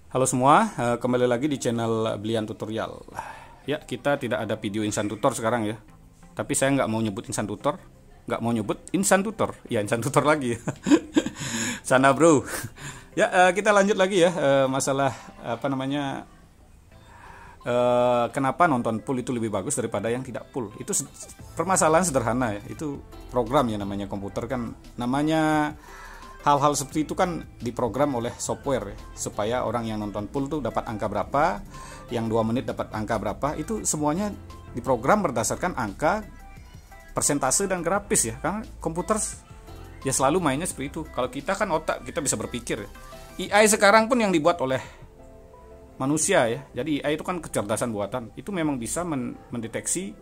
Halo semua, kembali lagi di channel Blian Tutorial. Ya, kita tidak ada video Insan Tutor sekarang ya. Tapi saya nggak mau nyebut Insan Tutor, nggak mau nyebut Insan Tutor. Ya, Insan Tutor lagi. Sana bro. Ya, kita lanjut lagi ya, masalah apa namanya, kenapa nonton full itu lebih bagus daripada yang tidak full. Itu permasalahan sederhana ya. Itu program ya, namanya komputer kan, namanya hal-hal seperti itu kan diprogram oleh software ya, supaya orang yang nonton full tuh dapat angka berapa, yang 2 menit dapat angka berapa. Itu semuanya diprogram berdasarkan angka, persentase dan grafis ya, karena komputer ya selalu mainnya seperti itu. Kalau kita kan otak, kita bisa berpikir ya. AI sekarang pun yang dibuat oleh manusia ya, jadi AI itu kan kecerdasan buatan, itu memang bisa mendeteksi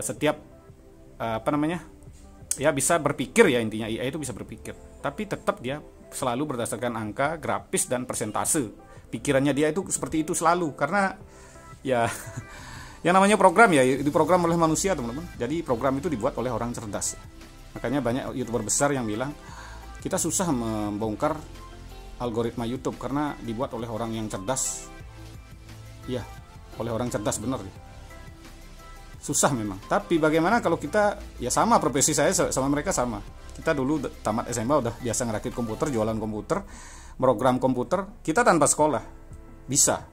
setiap apa namanya ya, bisa berpikir ya, intinya AI itu bisa berpikir, tapi tetap dia selalu berdasarkan angka, grafis dan persentase. Pikirannya dia itu seperti itu selalu, karena ya yang namanya program ya diprogram oleh manusia teman-teman. Jadi program itu dibuat oleh orang cerdas. Makanya banyak YouTuber besar yang bilang kita susah membongkar algoritma YouTube karena dibuat oleh orang yang cerdas. Ya, oleh orang cerdas bener ya. Susah memang. Tapi bagaimana kalau kita, ya sama, profesi saya sama mereka sama. Kita dulu tamat SMA udah biasa ngerakit komputer, jualan komputer, program komputer, kita tanpa sekolah bisa.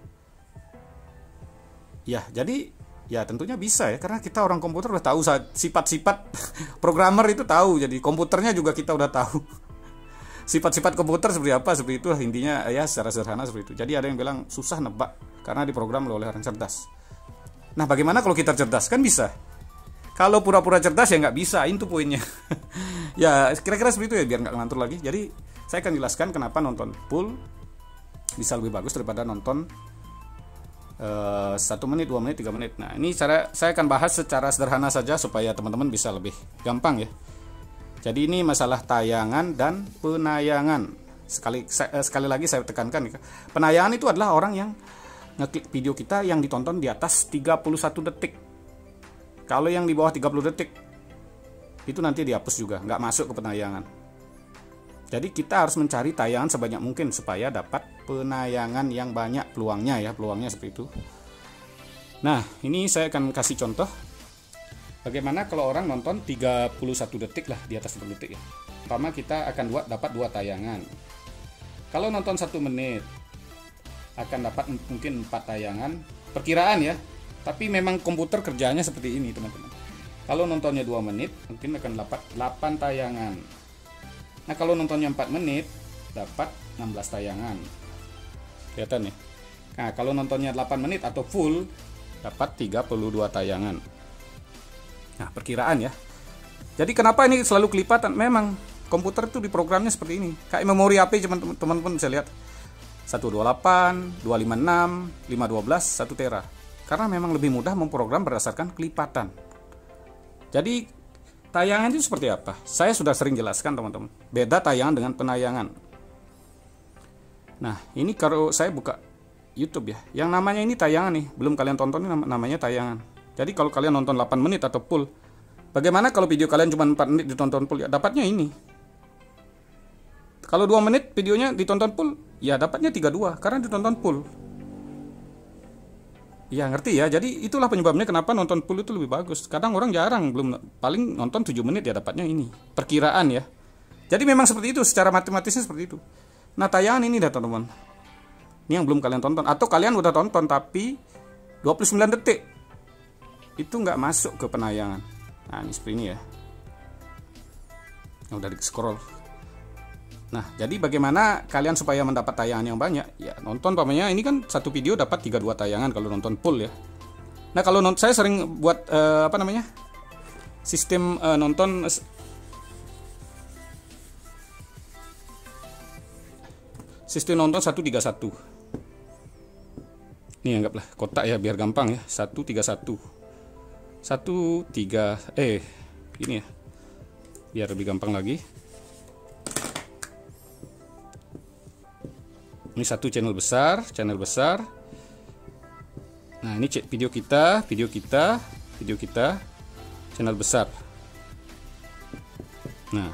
Ya, jadi ya tentunya bisa ya, karena kita orang komputer udah tahu sifat-sifat programmer itu tahu. Jadi komputernya juga kita udah tahu. Sifat-sifat komputer seperti apa, seperti itu intinya ya, secara sederhana seperti itu. Jadi ada yang bilang susah nebak karena diprogram oleh orang cerdas. Nah, bagaimana kalau kita cerdas? Kan bisa. Kalau pura-pura cerdas ya nggak bisa, itu poinnya. Ya, kira-kira seperti itu ya, biar nggak ngantur lagi. Jadi, saya akan jelaskan kenapa nonton full bisa lebih bagus daripada nonton 1 menit, 2 menit, 3 menit. Nah, ini saya akan bahas secara sederhana saja supaya teman-teman bisa lebih gampang ya. Jadi, ini masalah tayangan dan penayangan. Sekali lagi saya tekankan, penayangan itu adalah orang yang ngeklik video kita yang ditonton di atas 31 detik. Kalau yang di bawah 30 detik itu nanti dihapus juga, nggak masuk ke penayangan. Jadi kita harus mencari tayangan sebanyak mungkin supaya dapat penayangan yang banyak, peluangnya seperti itu. Nah, ini saya akan kasih contoh bagaimana kalau orang nonton 31 detik lah, di atas 1 detik ya. Pertama kita akan dapat 2 tayangan. Kalau nonton 1 menit akan dapat mungkin 4 tayangan, perkiraan ya, tapi memang komputer kerjanya seperti ini teman-teman. Kalau nontonnya 2 menit mungkin akan dapat 8 tayangan. Nah, kalau nontonnya 4 menit dapat 16 tayangan, kelihatan nih. Nah, kalau nontonnya 8 menit atau full dapat 32 tayangan. Nah, perkiraan ya. Jadi kenapa ini selalu kelipatan? Memang komputer itu diprogramnya seperti ini, kayak memori HP teman-teman bisa lihat, 128, 256, 512, 1 tera. Karena memang lebih mudah memprogram berdasarkan kelipatan. Jadi tayangan itu seperti apa? Saya sudah sering jelaskan teman-teman. Beda tayangan dengan penayangan. Nah, ini kalau saya buka YouTube ya, yang namanya ini tayangan nih, belum kalian tonton, ini namanya tayangan. Jadi kalau kalian nonton 8 menit atau full, bagaimana kalau video kalian cuma 4 menit ditonton full? Ya dapatnya ini. Kalau 2 menit videonya ditonton full, ya dapatnya 32 karena ditonton full. Ya ngerti ya, jadi itulah penyebabnya kenapa nonton full itu lebih bagus. Kadang orang jarang, paling nonton 7 menit ya dapatnya ini. Perkiraan ya. Jadi memang seperti itu, secara matematisnya seperti itu. Nah, tayangan ini dah teman-teman. Ini yang belum kalian tonton, atau kalian udah tonton tapi 29 detik. Itu nggak masuk ke penayangan. Nah, ini seperti ini ya. Yang udah di scroll. Nah, jadi bagaimana kalian supaya mendapat tayangan yang banyak? Ya, nonton pamannya ini kan satu video dapat 32 tayangan kalau nonton full ya. Nah, kalau saya sering buat sistem nonton sistem nonton 131. Ini anggaplah kotak ya biar gampang ya. 131. Ini ya. Biar lebih gampang lagi. Ini satu channel besar. Nah, ini video kita, channel besar. Nah,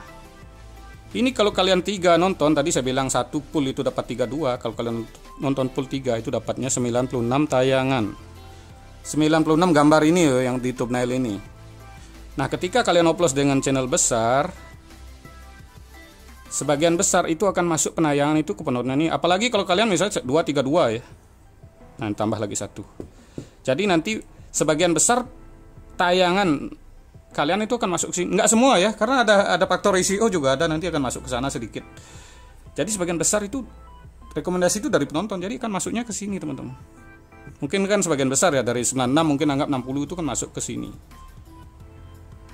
Ini kalau kalian 3 nonton, tadi saya bilang satu full itu dapat 32. Kalau kalian nonton full 3 itu dapatnya 96 tayangan. 96 gambar ini yang di thumbnail ini. Nah, ketika kalian upload dengan channel besar, sebagian besar itu akan masuk penayangan itu ke penonton ini. Apalagi kalau kalian misalnya 232 ya. Nah, tambah lagi 1. Jadi nanti sebagian besar tayangan kalian itu akan masuk ke sini. Enggak semua ya, karena ada faktor SEO juga ada, nanti akan masuk ke sana sedikit. Jadi sebagian besar itu rekomendasi itu dari penonton, jadi akan masuknya ke sini, teman-teman. Mungkin kan sebagian besar ya, dari 96 mungkin anggap 60 itu kan masuk ke sini.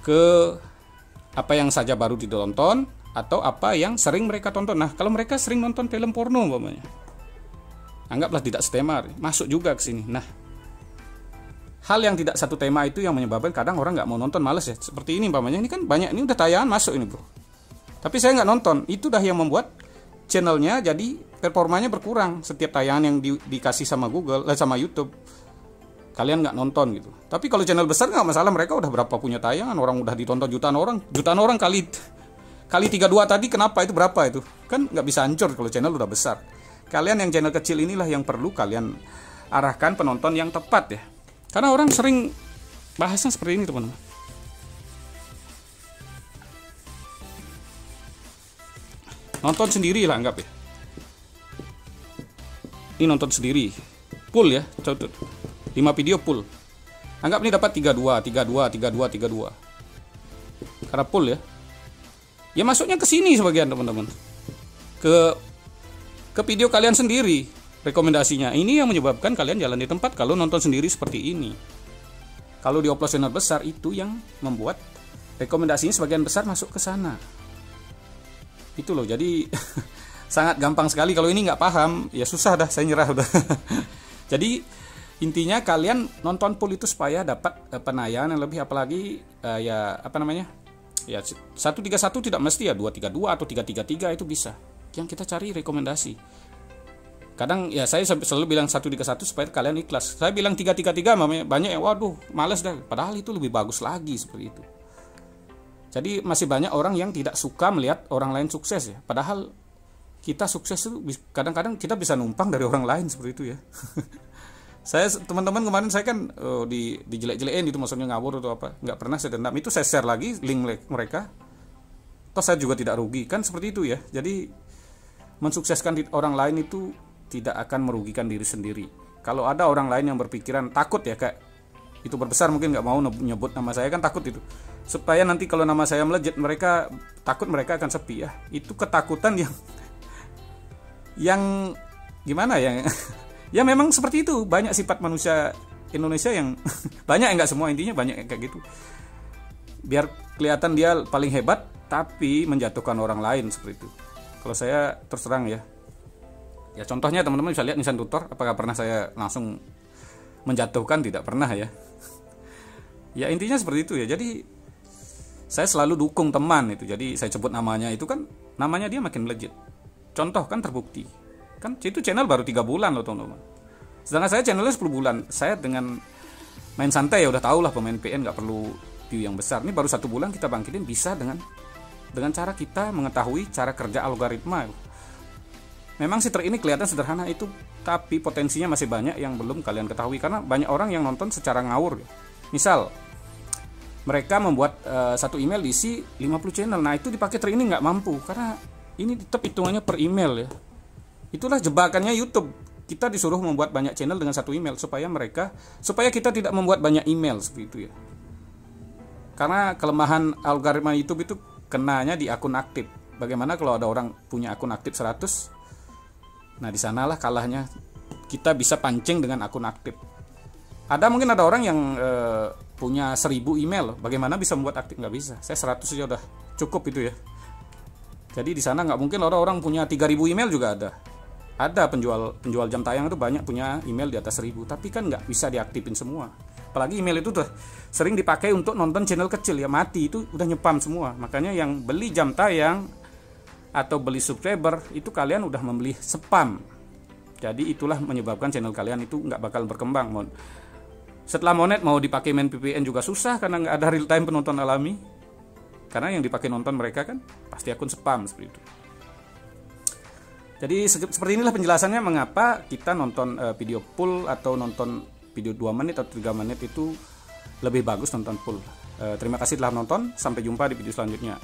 Ke apa yang saja baru ditonton atau apa yang sering mereka tonton. Nah, kalau mereka sering nonton film porno umpamanya, anggaplah tidak setema, masuk juga ke sini. Nah, hal yang tidak satu tema itu yang menyebabkan kadang orang nggak mau nonton, males ya. Seperti ini umpamanya, ini kan banyak, ini udah tayangan masuk ini bro, tapi saya nggak nonton. Itu dah yang membuat channelnya jadi performanya berkurang. Setiap tayangan yang dikasih sama Google, sama YouTube, kalian nggak nonton gitu. Tapi kalau channel besar nggak masalah, mereka udah berapa punya tayangan, orang udah ditonton jutaan orang kali 32 tadi, kenapa itu berapa itu? Kan nggak bisa hancur kalau channel udah besar. Kalian yang channel kecil inilah yang perlu kalian arahkan penonton yang tepat ya. Karena orang sering bahasnya seperti ini, teman-teman. Nonton sendiri lah anggap ya. Ini nonton sendiri. Full ya, contoh 5 video full. Anggap ini dapat 32. Karena full ya. Ya masuknya ke sini sebagian, teman-teman. Ke video kalian sendiri. Rekomendasinya ini yang menyebabkan kalian jalan di tempat kalau nonton sendiri seperti ini. Kalau di upload channel besar itu yang membuat rekomendasinya sebagian besar masuk ke sana. Itu loh, jadi sangat gampang sekali. Kalau ini nggak paham ya susah dah, saya nyerah udah. Jadi intinya kalian nonton full itu supaya dapat penayangan yang lebih, apalagi ya apa namanya, ya 131 tidak mesti ya 232 atau 333 itu bisa. Yang kita cari rekomendasi. Kadang ya saya selalu bilang 131 supaya kalian ikhlas. Saya bilang 333 banyak yang waduh males dah. Padahal itu lebih bagus lagi seperti itu. Jadi masih banyak orang yang tidak suka melihat orang lain sukses ya. Padahal kita sukses itu kadang-kadang kita bisa numpang dari orang lain seperti itu ya. Saya teman-teman kemarin saya kan dijelek-jelekin itu, maksudnya ngawur atau apa. Nggak pernah saya dendam. Itu saya share lagi link mereka. Toh saya juga tidak rugi kan seperti itu ya. Jadi mensukseskan orang lain itu tidak akan merugikan diri sendiri. Kalau ada orang lain yang berpikiran takut ya, kayak YouTuber besar mungkin nggak mau nyebut nama saya, kan takut itu. Supaya nanti kalau nama saya melejit, mereka takut mereka akan sepi ya. Itu ketakutan yang gimana ya? Ya memang seperti itu. Banyak sifat manusia Indonesia yang banyak, nggak semua, intinya banyak kayak gitu. Biar kelihatan dia paling hebat, tapi menjatuhkan orang lain seperti itu. Kalau saya terus terang ya. Ya contohnya teman-teman bisa lihat Nissan Tutor, apakah pernah saya langsung menjatuhkan? Tidak pernah ya. Ya intinya seperti itu ya. Jadi saya selalu dukung teman itu. Jadi saya sebut namanya itu kan, namanya dia makin melejit. Contoh kan terbukti. Kan itu channel baru 3 bulan loh teman-teman. Sedangkan saya channelnya 10 bulan. Saya dengan main santai ya udah tahu lah pemain PN nggak perlu view yang besar. Ini baru 1 bulan kita bangkitin bisa dengan cara kita mengetahui cara kerja algoritma. Memang fitur ini kelihatan sederhana itu, tapi potensinya masih banyak yang belum kalian ketahui karena banyak orang yang nonton secara ngawur. Misal mereka membuat satu email diisi 50 channel. Nah, itu dipakai fitur ini nggak mampu karena ini tetap hitungannya per email ya. Itulah jebakannya YouTube. Kita disuruh membuat banyak channel dengan satu email supaya kita tidak membuat banyak email seperti itu ya. Karena kelemahan algoritma YouTube itu kenanya di akun aktif. Bagaimana kalau ada orang punya akun aktif 100? Nah, di sanalah kalahnya. Kita bisa pancing dengan akun aktif. Mungkin ada orang yang punya 1000 email. Bagaimana bisa membuat aktif? Nggak bisa. Saya 100 saja udah cukup itu ya. Jadi di sana nggak mungkin orang punya 3000 email juga ada. Ada penjual jam tayang itu banyak punya email di atas 1000. Tapi kan nggak bisa diaktifin semua. Apalagi email itu tuh sering dipakai untuk nonton channel kecil ya, mati itu udah nyepam semua. Makanya yang beli jam tayang atau beli subscriber itu kalian udah membeli spam. Jadi itulah menyebabkan channel kalian itu nggak bakal berkembang. Setelah monet mau dipakai main VPN juga susah karena nggak ada real time penonton alami. karena yang dipakai nonton mereka kan pasti akun spam seperti itu. Jadi seperti inilah penjelasannya mengapa kita nonton video full atau nonton video 2 menit atau 3 menit itu lebih bagus nonton full. Terima kasih telah menonton, sampai jumpa di video selanjutnya.